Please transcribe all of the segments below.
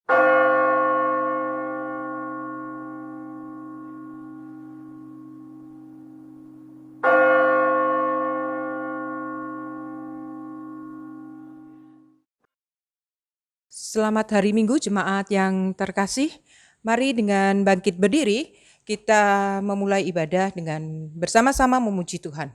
Selamat hari Minggu jemaat yang terkasih. Mari dengan bangkit berdiri kita memulai ibadah dengan bersama-sama memuji Tuhan.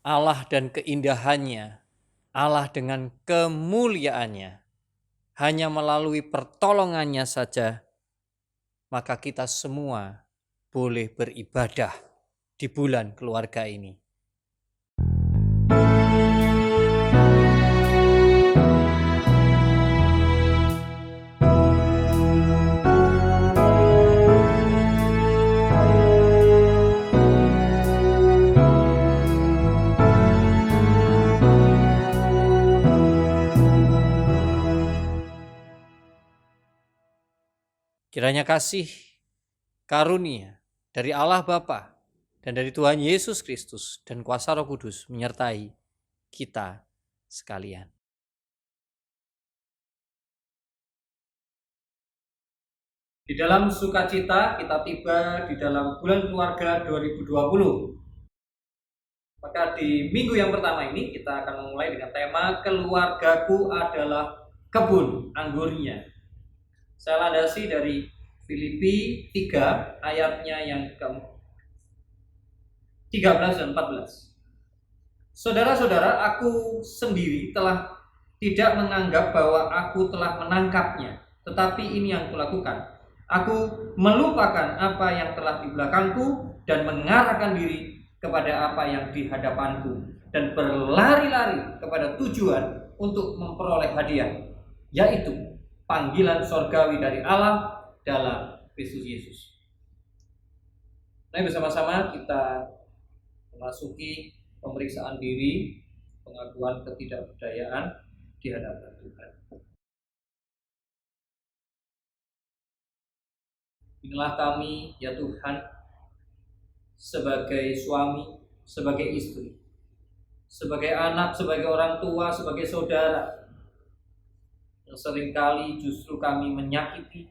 Allah dan keindahannya, Allah dengan kemuliaannya, hanya melalui pertolongannya saja, maka kita semua boleh beribadah di bulan keluarga ini. Kiranya kasih karunia dari Allah Bapa dan dari Tuhan Yesus Kristus dan kuasa Roh Kudus menyertai kita sekalian. Di dalam sukacita kita tiba di dalam bulan keluarga 2020. Maka di minggu yang pertama ini kita akan memulai dengan tema keluargaku adalah kebun anggurnya. Saya landasi dari Filipi 3 ayatnya yang ke-13 dan 14. Saudara-saudara, aku sendiri telah tidak menganggap bahwa aku telah menangkapnya, tetapi ini yang kulakukan. Aku melupakan apa yang telah di belakangku dan mengarahkan diri kepada apa yang di hadapanku dan berlari-lari kepada tujuan untuk memperoleh hadiah, yaitu panggilan sorgawi dari Allah dalam Kristus Yesus. Mari bersama-sama kita memasuki pemeriksaan diri, pengakuan ketidakberdayaan di hadapan Tuhan. Inilah kami, ya Tuhan, sebagai suami, sebagai istri, sebagai anak, sebagai orang tua, sebagai saudara, yang seringkali justru kami menyakiti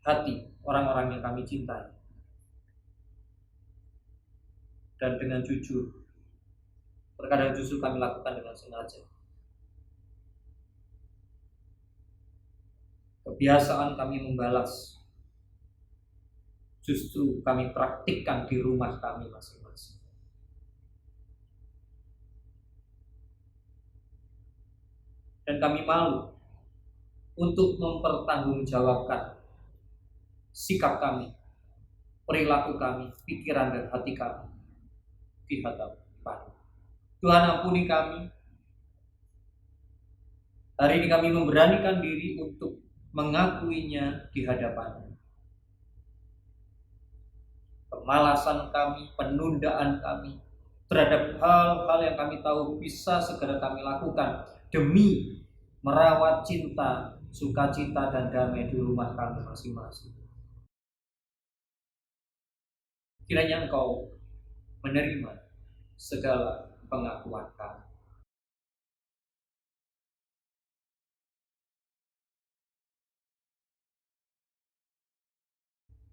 hati orang-orang yang kami cintai. Dan dengan jujur, terkadang justru kami lakukan dengan sengaja. Kebiasaan kami membalas justru kami praktikkan di rumah kami masing-masing. Dan kami malu untuk mempertanggungjawabkan sikap kami, perilaku kami, pikiran dan hati kami di hadapan. Tuhan ampuni kami. Hari ini kami memberanikan diri untuk mengakuinya di hadapan. kemalasan kami, penundaan kami terhadap hal-hal yang kami tahu bisa segera kami lakukan demi merawat cinta, sukacita, dan damai di rumah kami masing-masing. Kiranya Engkau menerima segala pengakuan kami.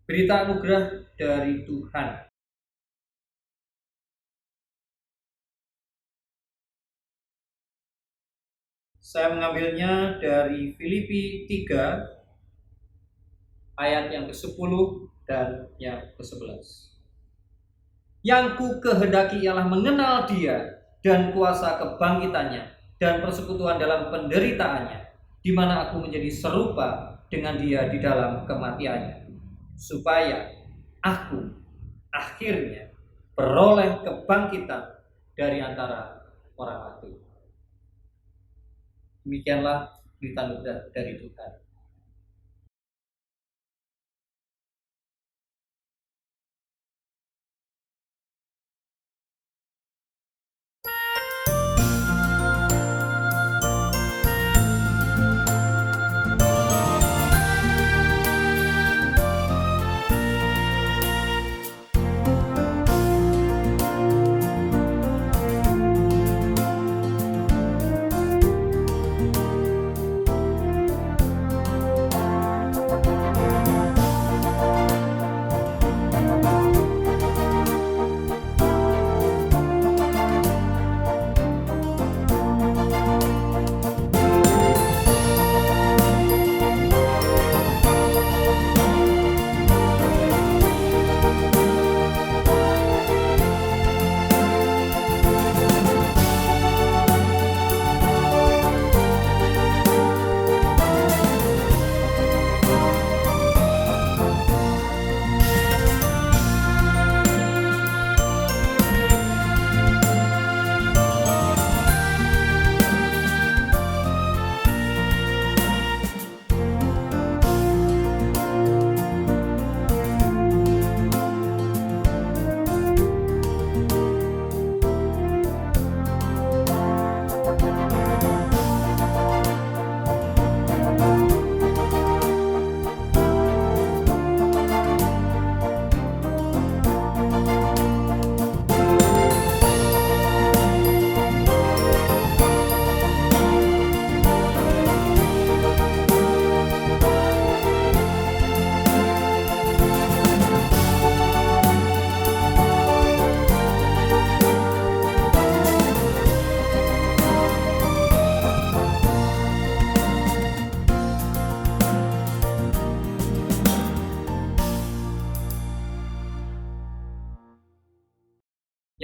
Berita anugerah dari Tuhan. Saya mengambilnya dari Filipi 3 ayat yang ke-10 dan yang ke-11. Yang ku kehendaki ialah mengenal Dia dan kuasa kebangkitannya dan persekutuan dalam penderitaannya, di mana aku menjadi serupa dengan Dia di dalam kematiannya, supaya aku akhirnya beroleh kebangkitan dari antara orang mati. Demikianlah berita anugerah dari Tuhan.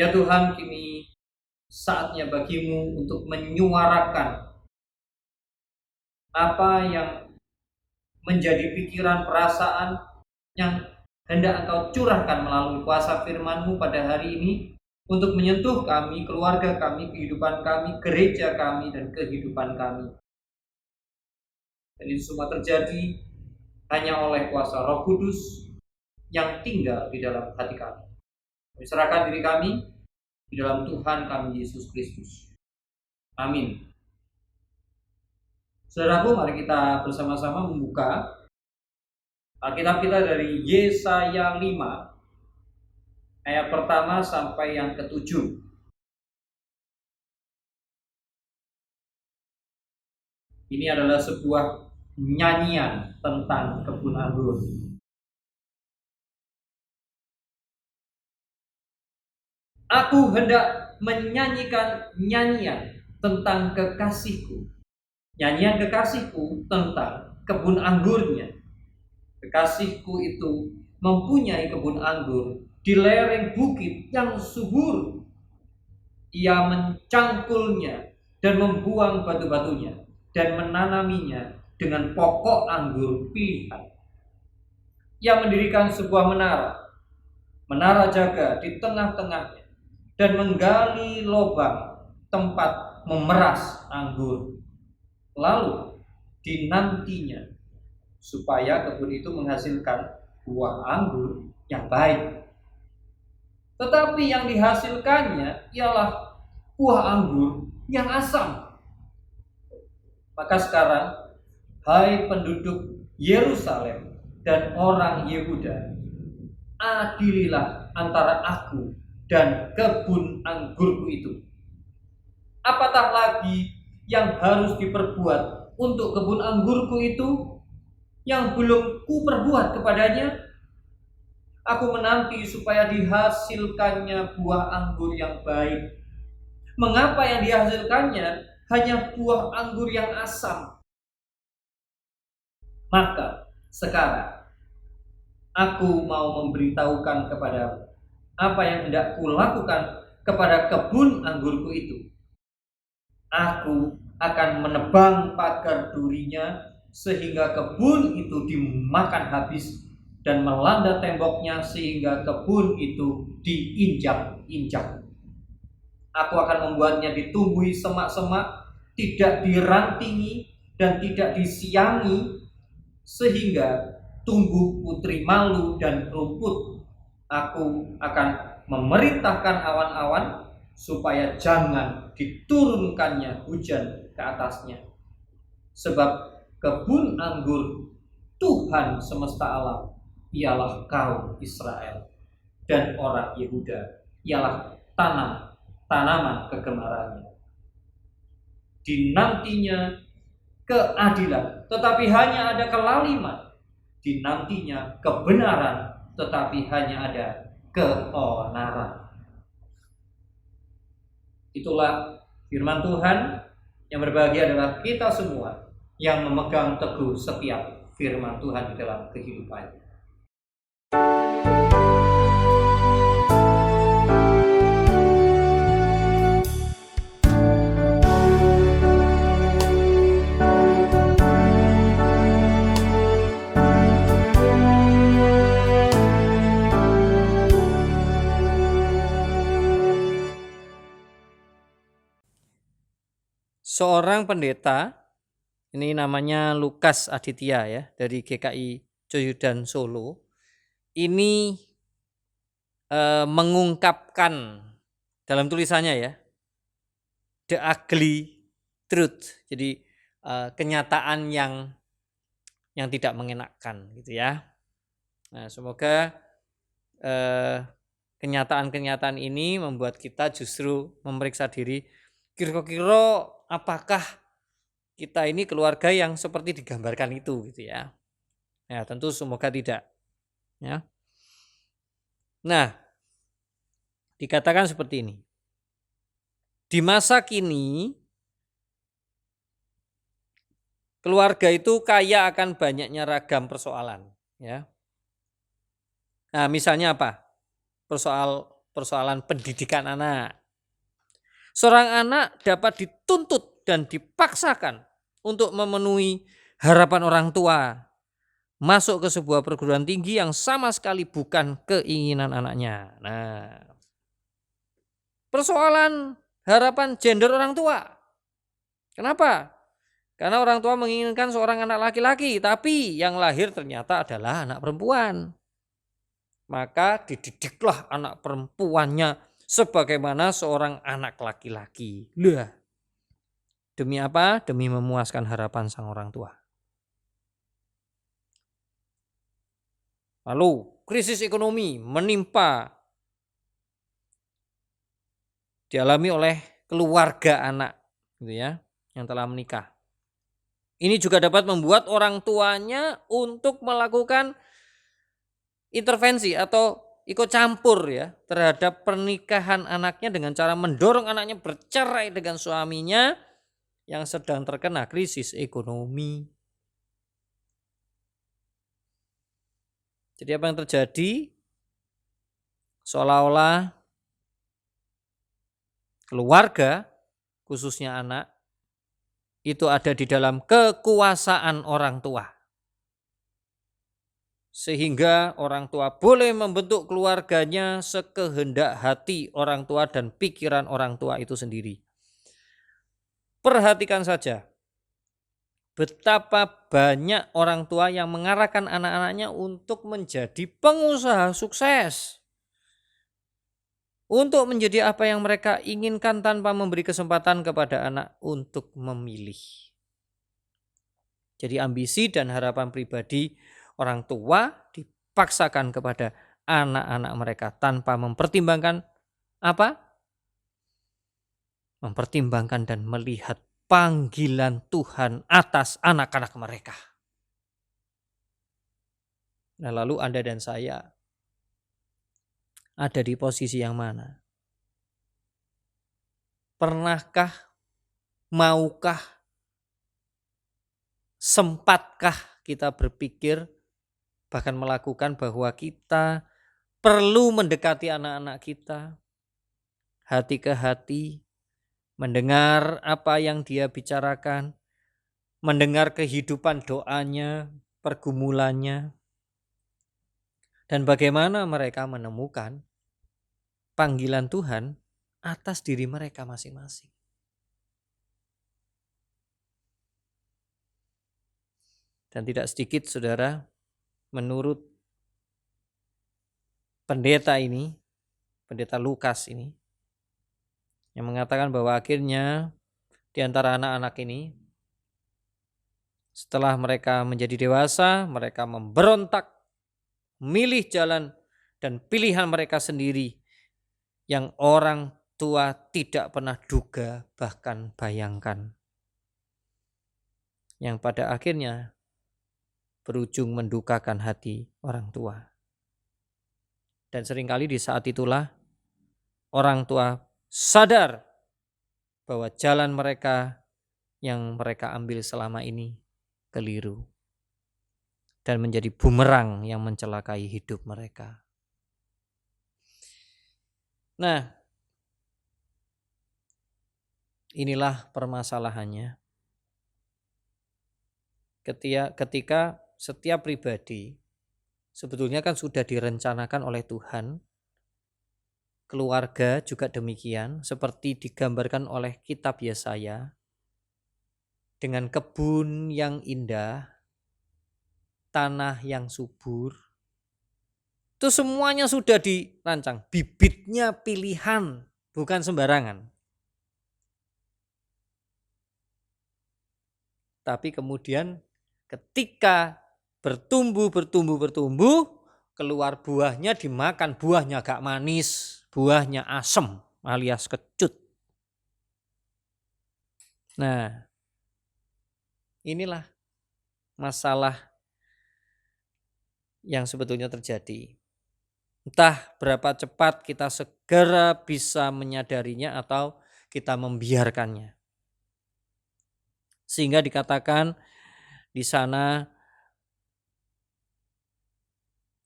Ya Tuhan, kini saatnya bagimu untuk menyuarakan apa yang menjadi pikiran, perasaan yang hendak Engkau curahkan melalui kuasa firman-Mu pada hari ini untuk menyentuh kami, keluarga kami, kehidupan kami, gereja kami, dan kehidupan kami. Dan itu semua terjadi hanya oleh kuasa Roh Kudus yang tinggal di dalam hati kami. Kami serahkan diri kami di dalam Tuhan kami Yesus Kristus. Amin. Saudaraku, mari kita bersama-sama membuka Alkitab kita dari Yesaya 5 ayat pertama sampai yang ke-7. Ini adalah sebuah nyanyian tentang kebun anggur. Aku hendak menyanyikan nyanyian tentang kekasihku. Nyanyian kekasihku tentang kebun anggurnya. Kekasihku itu mempunyai kebun anggur di lereng bukit yang subur. Ia mencangkulnya dan membuang batu-batunya dan menanaminya dengan pokok anggur pilihan. Ia mendirikan sebuah menara jaga di tengah-tengahnya, dan menggali lubang tempat memeras anggur. Lalu dinantinya supaya kebun itu menghasilkan buah anggur yang baik. tetapi yang dihasilkannya ialah buah anggur yang asam. Maka sekarang, hai penduduk Yerusalem dan orang Yehuda, adililah antara aku dan kebun anggurku itu. Apatah lagi yang harus diperbuat untuk kebun anggurku itu yang belum kuperbuat kepadanya? Aku menanti supaya dihasilkannya buah anggur yang baik. Mengapa yang dihasilkannya hanya buah anggur yang asam? Maka sekarang aku mau memberitahukan kepadamu apa yang hendak kulakukan kepada kebun anggurku itu. Aku akan menebang pagar durinya sehingga kebun itu dimakan habis, dan melanda temboknya sehingga kebun itu diinjak-injak. Aku akan membuatnya ditumbuhi semak-semak, tidak dirantingi dan tidak disiangi, sehingga tumbuh putri malu dan rumput. Aku akan memerintahkan awan-awan supaya jangan diturunkannya hujan ke atasnya. Sebab kebun anggur Tuhan semesta alam ialah kaum Israel, dan orang Yehuda ialah tanaman kegemarannya. Dinantinya keadilan, tetapi hanya ada kelaliman. Dinantinya kebenaran, tetapi hanya ada keonaran. Itulah firman Tuhan. Yang berbahagia adalah kita semua yang memegang teguh setiap firman Tuhan di dalam kehidupannya. Seorang pendeta, ini namanya Lukas Aditya ya, dari GKI Coyudan Solo, ini mengungkapkan dalam tulisannya ya, the ugly truth. Jadi kenyataan yang tidak mengenakan gitu ya. Nah, semoga kenyataan-kenyataan ini membuat kita justru memeriksa diri, kira-kira apakah kita ini keluarga yang seperti digambarkan itu gitu ya. Ya, tentu semoga tidak. Ya. Nah, dikatakan seperti ini. Di masa kini keluarga itu kaya akan banyaknya ragam persoalan, ya. Nah, misalnya apa? Persoalan pendidikan anak. Seorang anak dapat dituntut dan dipaksakan untuk memenuhi harapan orang tua, masuk ke sebuah perguruan tinggi yang sama sekali bukan keinginan anaknya. Nah, persoalan harapan gender orang tua. Kenapa? Karena orang tua menginginkan seorang anak laki-laki, tapi yang lahir ternyata adalah anak perempuan. Maka dididiklah anak perempuannya sebagaimana seorang anak laki-laki. Lah, demi apa? Demi memuaskan harapan sang orang tua. Lalu krisis ekonomi menimpa, dialami oleh keluarga anak gitu ya, yang telah menikah. Ini juga dapat membuat orang tuanya untuk melakukan intervensi atau ikut campur ya terhadap pernikahan anaknya dengan cara mendorong anaknya bercerai dengan suaminya yang sedang terkena krisis ekonomi. Jadi apa yang terjadi? Seolah-olah keluarga, khususnya anak, itu ada di dalam kekuasaan orang tua. Sehingga orang tua boleh membentuk keluarganya sekehendak hati orang tua dan pikiran orang tua itu sendiri. Perhatikan saja betapa banyak orang tua yang mengarahkan anak-anaknya untuk menjadi pengusaha sukses. untuk menjadi apa yang mereka inginkan tanpa memberi kesempatan kepada anak untuk memilih. Jadi ambisi dan harapan pribadi orang tua dipaksakan kepada anak-anak mereka tanpa mempertimbangkan apa? Mempertimbangkan dan melihat panggilan Tuhan atas anak-anak mereka. Nah, lalu Anda dan saya ada di posisi yang mana? Pernahkah, maukah, sempatkah kita berpikir bahkan melakukan bahwa kita perlu mendekati anak-anak kita hati ke hati, mendengar apa yang dia bicarakan, mendengar kehidupan doanya, pergumulannya, dan bagaimana mereka menemukan panggilan Tuhan atas diri mereka masing-masing. Dan tidak sedikit saudara, menurut pendeta ini, pendeta Lukas ini, yang mengatakan bahwa akhirnya di antara anak-anak ini, setelah mereka menjadi dewasa, mereka memberontak, memilih jalan dan pilihan mereka sendiri yang orang tua tidak pernah duga bahkan bayangkan. Yang pada akhirnya berujung mendukakan hati orang tua. Dan seringkali di saat itulah orang tua sadar bahwa jalan mereka yang mereka ambil selama ini keliru dan menjadi bumerang yang mencelakai hidup mereka. Nah, inilah permasalahannya. Ketika setiap pribadi sebetulnya kan sudah direncanakan oleh Tuhan, keluarga juga demikian, seperti digambarkan oleh kitab Yesaya, dengan kebun yang indah, tanah yang subur, itu semuanya sudah dirancang, bibitnya pilihan, bukan sembarangan. Tapi kemudian ketika bertumbuh, keluar buahnya dimakan, buahnya agak manis, buahnya asem alias kecut. Nah, inilah masalah yang sebetulnya terjadi. Entah berapa cepat kita segera bisa menyadarinya atau kita membiarkannya. Sehingga dikatakan di sana,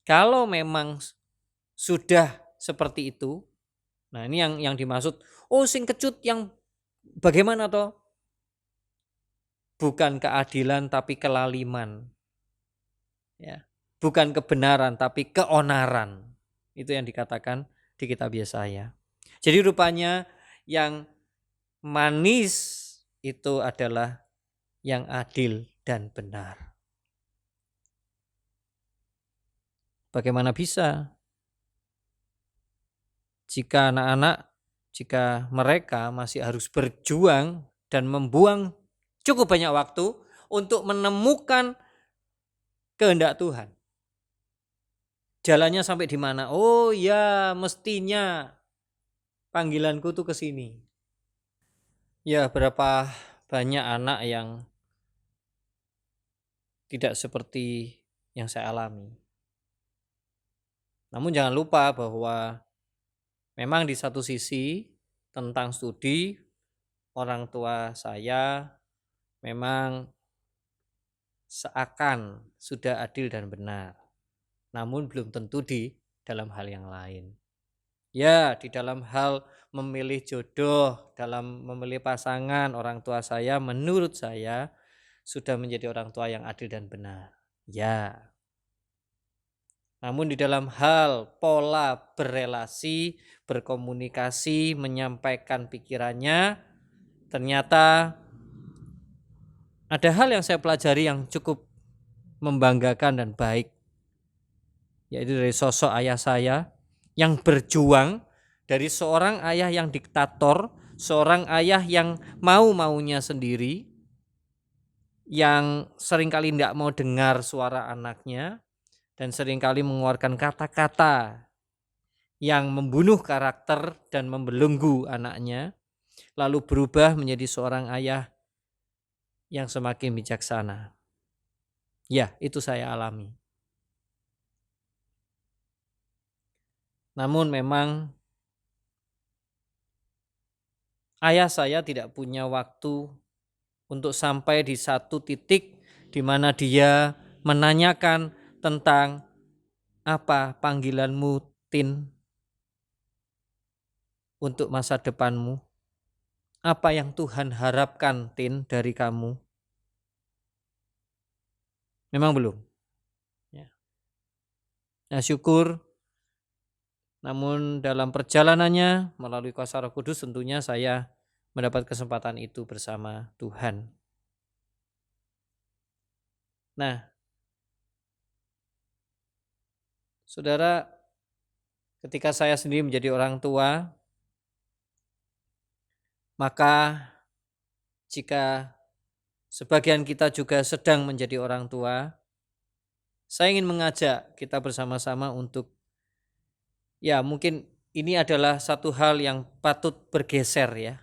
kalau memang sudah seperti itu, nah ini yang dimaksud, sing kecut yang bagaimana toh? Bukan keadilan tapi kelaliman. Ya, bukan kebenaran tapi keonaran. Itu yang dikatakan di kitab Yesaya. Jadi rupanya yang manis itu adalah yang adil dan benar. Bagaimana bisa jika mereka masih harus berjuang dan membuang cukup banyak waktu untuk menemukan kehendak Tuhan. Jalannya sampai di mana? Oh ya, mestinya panggilanku tuh ke sini. Ya, berapa banyak anak yang tidak seperti yang saya alami. Namun jangan lupa bahwa memang di satu sisi tentang studi, orang tua saya memang seakan sudah adil dan benar. Namun belum tentu di dalam hal yang lain. Ya, di dalam hal memilih jodoh, dalam memilih pasangan, orang tua saya menurut saya sudah menjadi orang tua yang adil dan benar. Ya. Namun di dalam hal pola berrelasi, berkomunikasi, menyampaikan pikirannya, ternyata ada hal yang saya pelajari yang cukup membanggakan dan baik, yaitu dari sosok ayah saya yang berjuang dari seorang ayah yang diktator, seorang ayah yang mau-maunya sendiri, yang seringkali tidak mau dengar suara anaknya, dan seringkali mengeluarkan kata-kata yang membunuh karakter dan membelenggu anaknya, lalu berubah menjadi seorang ayah yang semakin bijaksana. Ya, itu saya alami. Namun memang ayah saya tidak punya waktu untuk sampai di satu titik di mana dia menanyakan tentang apa panggilanmu, Tin, untuk masa depanmu. Apa yang Tuhan harapkan, Tin, dari kamu? Memang belum. Ya. Nah, syukur. Namun dalam perjalanannya melalui kuasa Roh Kudus tentunya saya mendapat kesempatan itu bersama Tuhan. Nah, saudara, ketika saya sendiri menjadi orang tua, maka jika sebagian kita juga sedang menjadi orang tua, saya ingin mengajak kita bersama-sama untuk, ya mungkin ini adalah satu hal yang patut bergeser ya.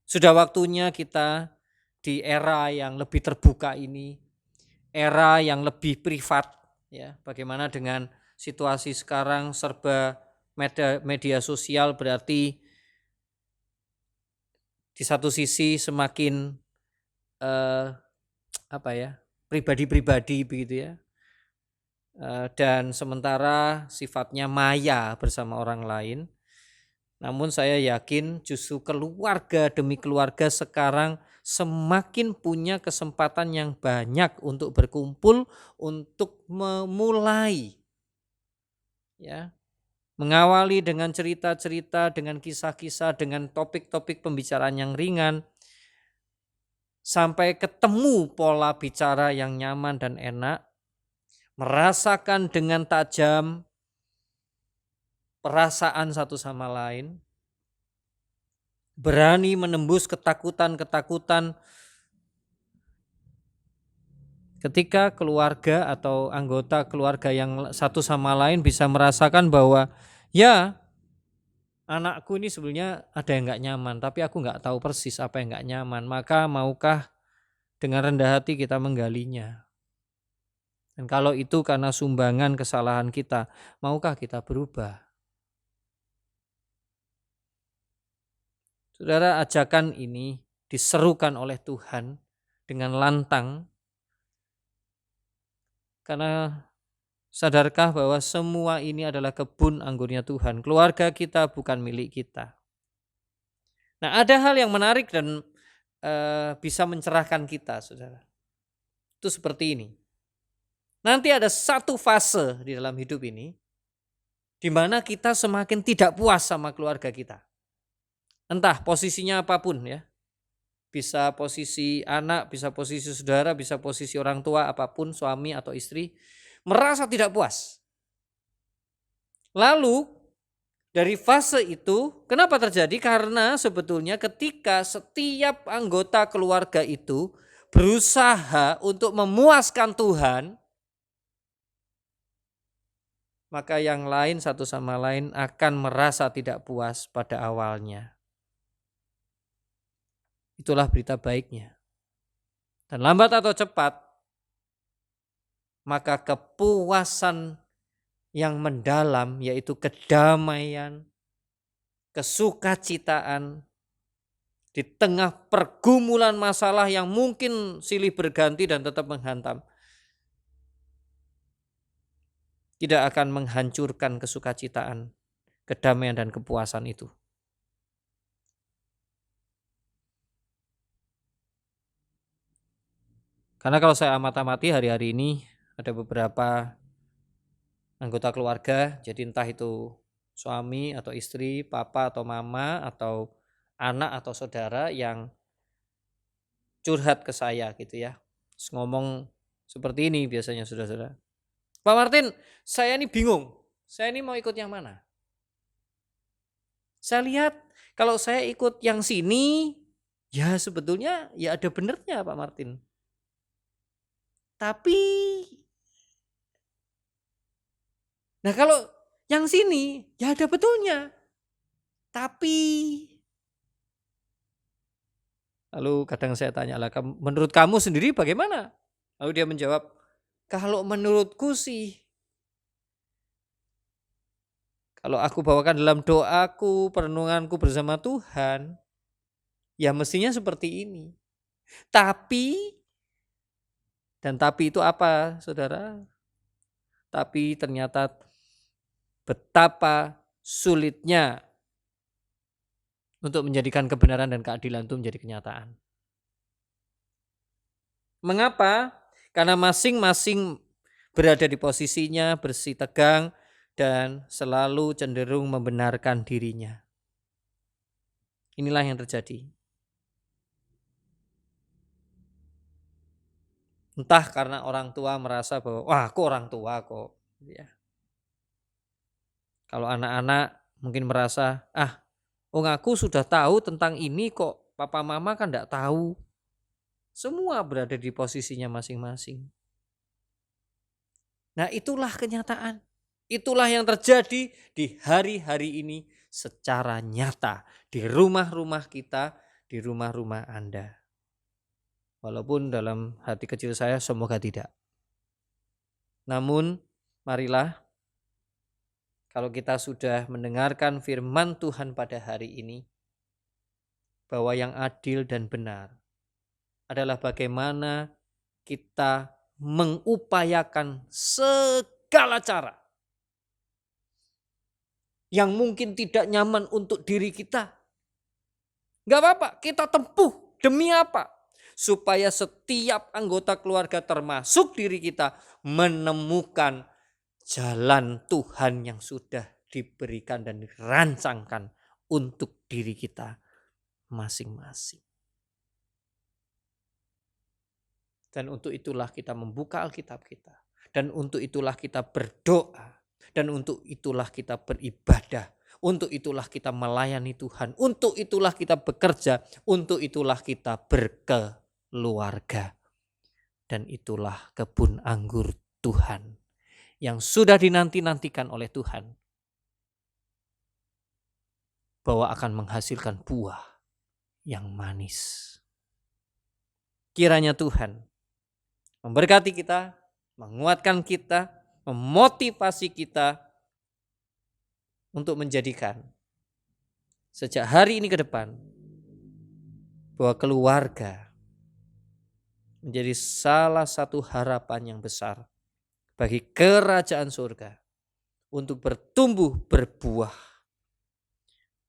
Sudah waktunya kita di era yang lebih terbuka ini, era yang lebih privat ya. Bagaimana dengan situasi sekarang serba media sosial, berarti di satu sisi semakin pribadi-pribadi begitu ya. Dan sementara sifatnya maya bersama orang lain. Namun saya yakin justru keluarga demi keluarga sekarang semakin punya kesempatan yang banyak untuk berkumpul, untuk memulai ya, mengawali dengan cerita-cerita, dengan kisah-kisah, dengan topik-topik pembicaraan yang ringan, sampai ketemu pola bicara yang nyaman dan enak, merasakan dengan tajam perasaan satu sama lain, berani menembus ketakutan-ketakutan ketika keluarga atau anggota keluarga yang satu sama lain bisa merasakan bahwa ya anakku ini sebenarnya ada yang nggak nyaman, tapi aku nggak tahu persis apa yang nggak nyaman, maka maukah dengan rendah hati kita menggalinya? Dan kalau itu karena sumbangan kesalahan kita, maukah kita berubah? Saudara, ajakan ini diserukan oleh Tuhan dengan lantang karena sadarkah bahwa semua ini adalah kebun anggurnya Tuhan. Keluarga kita bukan milik kita. Nah, ada hal yang menarik dan bisa mencerahkan kita, saudara. Itu seperti ini. Nanti ada satu fase di dalam hidup ini di mana kita semakin tidak puas sama keluarga kita. Entah posisinya apapun ya. Bisa posisi anak, bisa posisi saudara, bisa posisi orang tua, apapun, suami atau istri, merasa tidak puas. Lalu dari fase itu, kenapa terjadi? Karena sebetulnya ketika setiap anggota keluarga itu berusaha untuk memuaskan Tuhan, maka yang lain satu sama lain akan merasa tidak puas pada awalnya. Itulah berita baiknya. Dan lambat atau cepat, maka kepuasan yang mendalam yaitu kedamaian, kesukacitaan di tengah pergumulan masalah yang mungkin silih berganti dan tetap menghantam, tidak akan menghancurkan kesukacitaan, kedamaian dan kepuasan itu. Karena kalau saya amati hari-hari ini ada beberapa anggota keluarga, jadi entah itu suami atau istri, papa atau mama atau anak atau saudara yang curhat ke saya gitu ya. Terus ngomong seperti ini biasanya saudara-saudara. Pak Martin, saya ini bingung. Saya ini mau ikut yang mana? Saya lihat kalau saya ikut yang sini, ya sebetulnya ya ada benernya Pak Martin. Tapi, nah kalau yang sini, ya ada betulnya. Tapi, lalu kadang saya tanya lah, menurut kamu sendiri bagaimana? Lalu dia menjawab, kalau menurutku sih, kalau aku bawakan dalam doaku, perenunganku bersama Tuhan, ya mestinya seperti ini. Tapi, dan tapi itu apa saudara? Tapi ternyata betapa sulitnya untuk menjadikan kebenaran dan keadilan itu menjadi kenyataan. Mengapa? Karena masing-masing berada di posisinya, bersih tegang, dan selalu cenderung membenarkan dirinya. Inilah yang terjadi. Entah karena orang tua merasa bahwa, wah aku orang tua kok. Ya. Kalau anak-anak mungkin merasa, aku sudah tahu tentang ini kok, papa mama kan enggak tahu. Semua berada di posisinya masing-masing. Nah itulah kenyataan. Itulah yang terjadi di hari-hari ini secara nyata. Di rumah-rumah kita, di rumah-rumah Anda. Walaupun dalam hati kecil saya semoga tidak. Namun marilah kalau kita sudah mendengarkan firman Tuhan pada hari ini, bahwa yang adil dan benar adalah bagaimana kita mengupayakan segala cara yang mungkin tidak nyaman untuk diri kita. Gak apa-apa, kita tempuh. Demi apa? Supaya setiap anggota keluarga termasuk diri kita menemukan jalan Tuhan yang sudah diberikan dan dirancangkan untuk diri kita masing-masing. Dan untuk itulah kita membuka Alkitab kita. Dan untuk itulah kita berdoa. Dan untuk itulah kita beribadah. Untuk itulah kita melayani Tuhan. Untuk itulah kita bekerja. Untuk itulah kita berkeluarga. Dan itulah kebun anggur Tuhan. Yang sudah dinanti-nantikan oleh Tuhan. Bahwa akan menghasilkan buah yang manis. Kiranya Tuhan memberkati kita, menguatkan kita, memotivasi kita untuk menjadikan sejak hari ini ke depan bahwa keluarga menjadi salah satu harapan yang besar bagi kerajaan surga untuk bertumbuh, berbuah,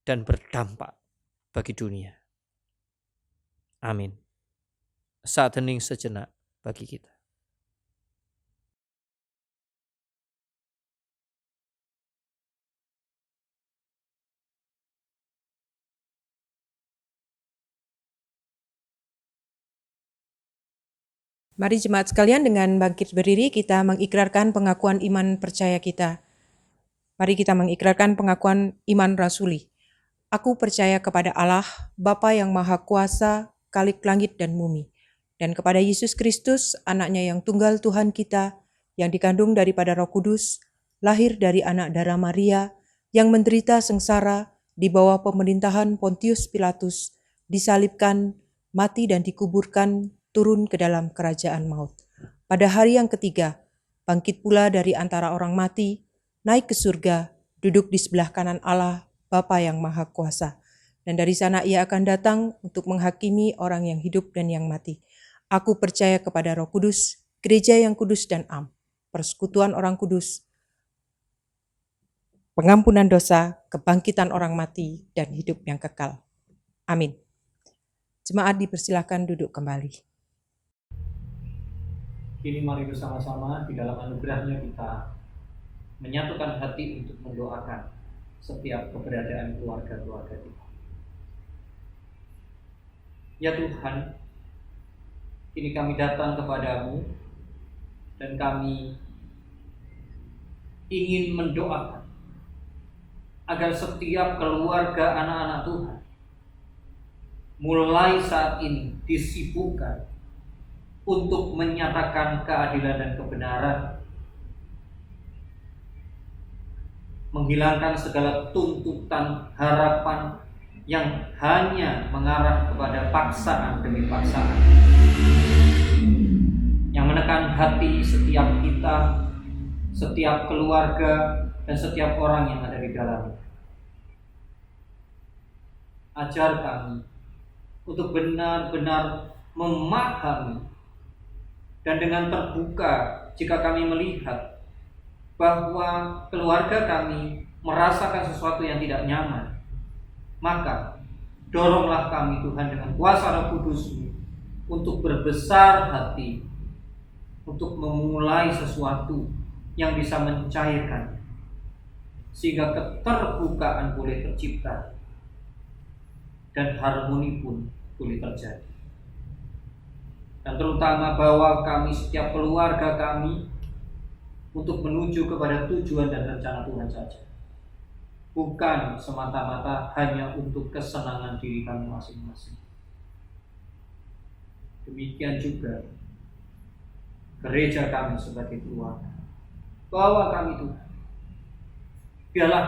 dan berdampak bagi dunia. Amin. Saat hening sejenak bagi kita. Mari jemaat sekalian dengan bangkit berdiri kita mengikrarkan pengakuan iman percaya kita. Mari kita mengikrarkan pengakuan iman rasuli. Aku percaya kepada Allah, Bapa yang Maha Kuasa, Khalik langit dan bumi, dan kepada Yesus Kristus, anaknya yang tunggal Tuhan kita, yang dikandung daripada Roh Kudus, lahir dari anak darah Maria, yang menderita sengsara di bawah pemerintahan Pontius Pilatus, disalibkan, mati dan dikuburkan, turun ke dalam kerajaan maut. Pada hari yang ketiga, bangkit pula dari antara orang mati, naik ke surga, duduk di sebelah kanan Allah, Bapa yang Maha Kuasa. Dan dari sana ia akan datang untuk menghakimi orang yang hidup dan yang mati. Aku percaya kepada Roh Kudus, gereja yang kudus dan am, persekutuan orang kudus, pengampunan dosa, kebangkitan orang mati, dan hidup yang kekal. Amin. Jemaat dipersilakan duduk kembali. Kini mari bersama-sama di dalam anugerahnya kita menyatukan hati untuk mendoakan setiap keberadaan keluarga-keluarga kita. Ya Tuhan, kini kami datang kepadamu dan kami ingin mendoakan agar setiap keluarga anak-anak Tuhan mulai saat ini disibukkan untuk menyatakan keadilan dan kebenaran, menghilangkan segala tuntutan harapan yang hanya mengarah kepada paksaan demi paksaan, yang menekan hati setiap kita, setiap keluarga, dan setiap orang yang ada di dalamnya. Ajar kami untuk benar-benar memahami dan dengan terbuka jika kami melihat bahwa keluarga kami merasakan sesuatu yang tidak nyaman, maka doronglah kami Tuhan dengan kuasa Roh Kudus-Mu untuk berbesar hati, untuk memulai sesuatu yang bisa mencairkan, sehingga keterbukaan boleh tercipta dan harmoni pun boleh terjadi. Dan terutama bahwa kami, setiap keluarga kami, untuk menuju kepada tujuan dan rencana Tuhan saja, bukan semata-mata hanya untuk kesenangan diri kami masing-masing. Demikian juga gereja kami sebagai keluarga. Bawa kami Tuhan, biarlah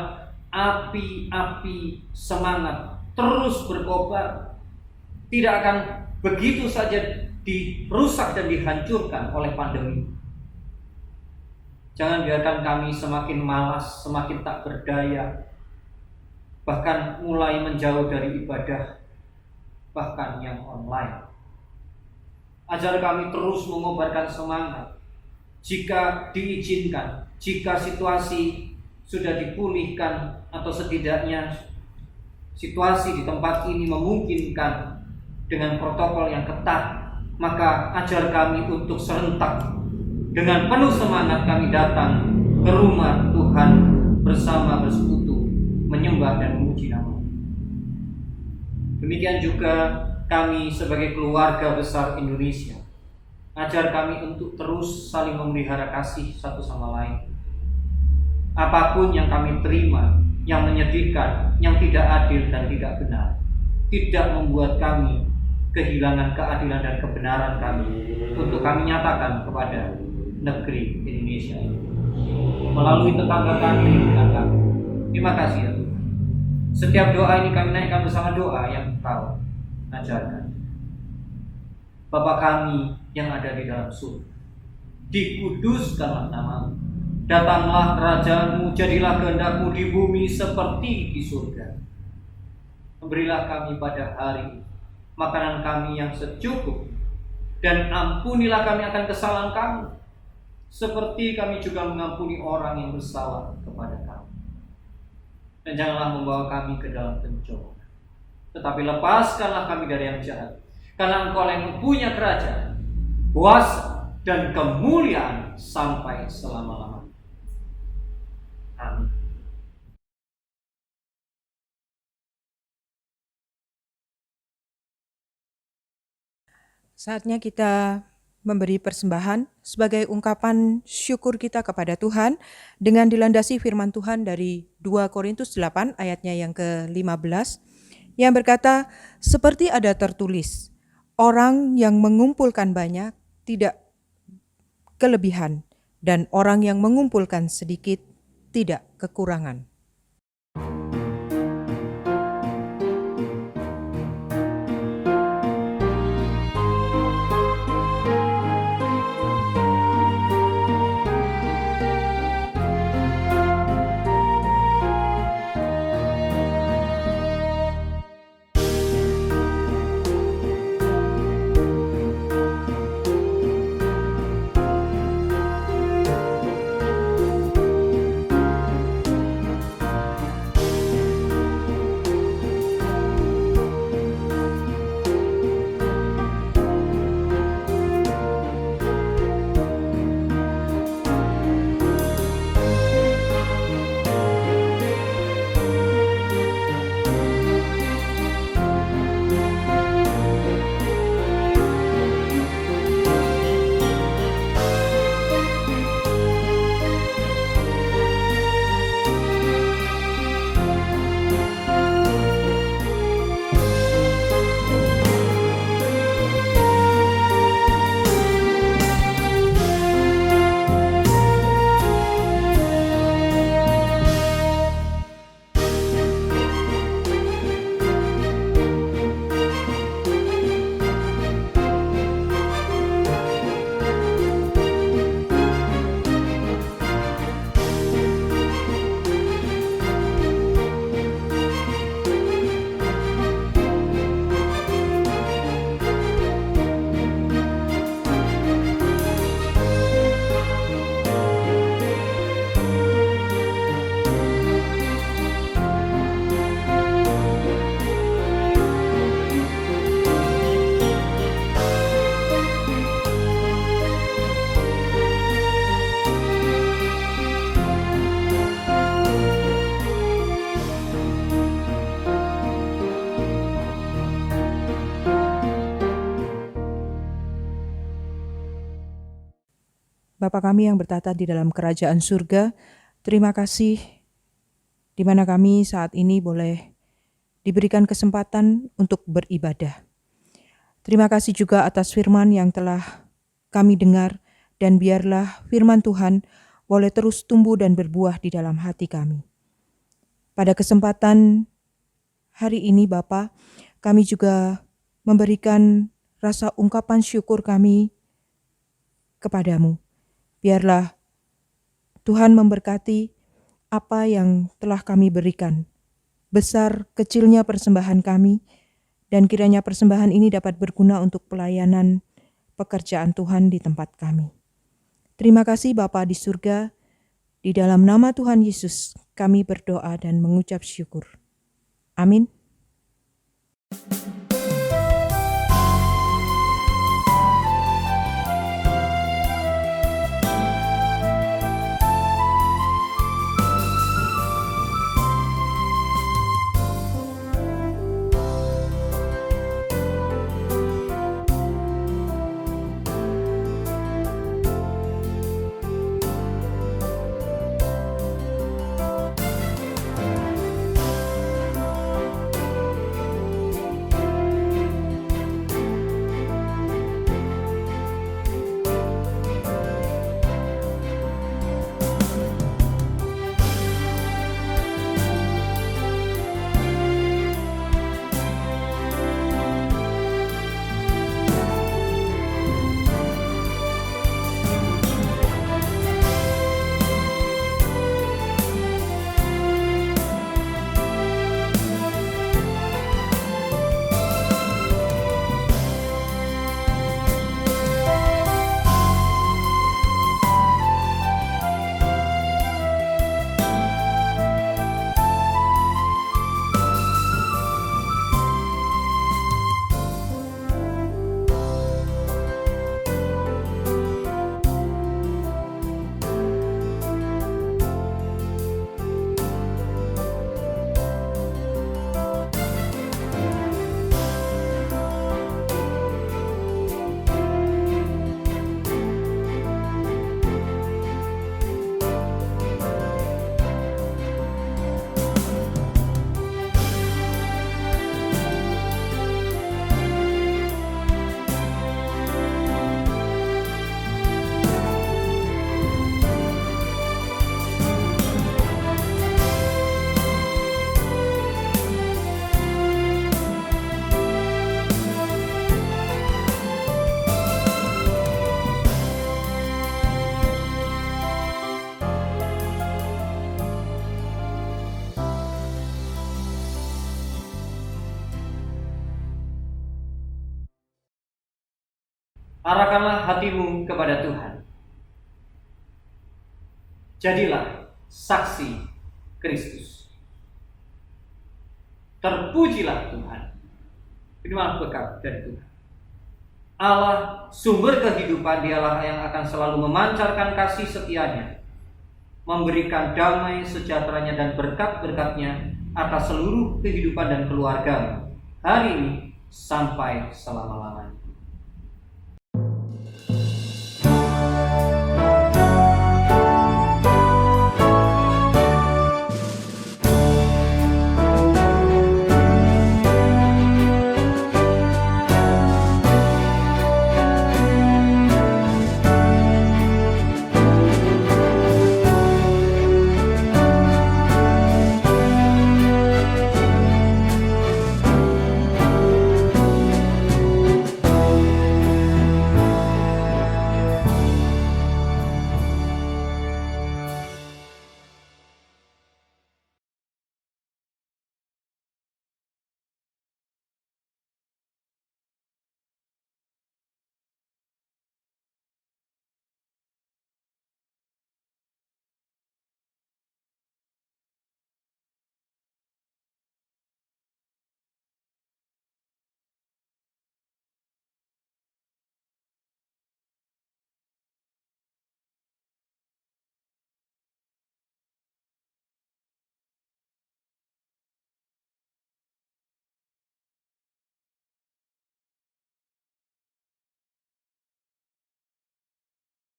api-api semangat terus berkobar, tidak akan begitu saja dirusak dan dihancurkan oleh pandemi. Jangan biarkan kami semakin malas, semakin tak berdaya, bahkan mulai menjauh dari ibadah, bahkan yang online. Ajar kami terus mengobarkan semangat. Jika diizinkan, jika situasi sudah dipulihkan, atau setidaknya situasi di tempat ini memungkinkan dengan protokol yang ketat, maka ajar kami untuk serentak dengan penuh semangat kami datang ke rumah Tuhan bersama bersekutu menyembah dan memuji nama. Demikian juga kami sebagai keluarga besar Indonesia, ajar kami untuk terus saling memelihara kasih satu sama lain. Apapun yang kami terima, yang menyedihkan, yang tidak adil dan tidak benar, tidak membuat kami kehilangan keadilan dan kebenaran kami untuk kami nyatakan kepada negeri Indonesia ini melalui tetangga kami, lingkungan kami. Terima kasih ya Tuhan. Setiap doa ini kami naikkan bersama doa yang Kau ajarkan. Bapa kami yang ada di dalam surga, dikuduskanlah nama-Mu. Datanglah kerajaanmu, jadilah kehendak-Mu di bumi seperti di surga. Berilah kami pada hari ini makanan kami yang secukup, dan ampunilah kami akan kesalahan kami, seperti kami juga mengampuni orang yang bersalah kepada kami. Dan janganlah membawa kami ke dalam pencobaan, tetapi lepaskanlah kami dari yang jahat. Karena Engkau yang mempunyai kerajaan, kuasa, dan kemuliaan sampai selama-lamanya. Amin. Saatnya kita memberi persembahan sebagai ungkapan syukur kita kepada Tuhan dengan dilandasi firman Tuhan dari 2 Korintus 8 ayatnya yang ke-15 yang berkata, seperti ada tertulis, orang yang mengumpulkan banyak tidak kelebihan, dan orang yang mengumpulkan sedikit tidak kekurangan. Bapa kami yang bertata di dalam kerajaan surga, terima kasih di mana kami saat ini boleh diberikan kesempatan untuk beribadah. Terima kasih juga atas firman yang telah kami dengar, dan biarlah firman Tuhan boleh terus tumbuh dan berbuah di dalam hati kami. Pada kesempatan hari ini Bapa, kami juga memberikan rasa ungkapan syukur kami kepadamu. Biarlah Tuhan memberkati apa yang telah kami berikan. Besar kecilnya persembahan kami, dan kiranya persembahan ini dapat berguna untuk pelayanan pekerjaan Tuhan di tempat kami. Terima kasih Bapa di surga, di dalam nama Tuhan Yesus kami berdoa dan mengucap syukur. Amin. Arahkanlah hatimu kepada Tuhan. Jadilah saksi Kristus. Terpujilah Tuhan. Inilah berkat dari Tuhan. Allah sumber kehidupan, dialah yang akan selalu memancarkan kasih setianya, memberikan damai sejahteranya dan berkat-berkatnya atas seluruh kehidupan dan keluargamu hari ini sampai selama-lamanya.